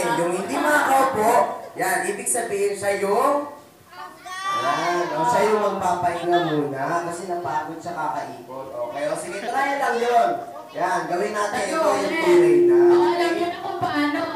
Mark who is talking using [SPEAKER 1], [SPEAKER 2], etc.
[SPEAKER 1] natin. Yung hindi makakaupo, yan, ibig sabihin siya yung siya yung magpapahinga muna kasi napagod siya kakaikot. Okay, o sige, try lang yun. Yan, gawin natin. Ito yung tunay na.
[SPEAKER 2] Alam niyo na kung paano.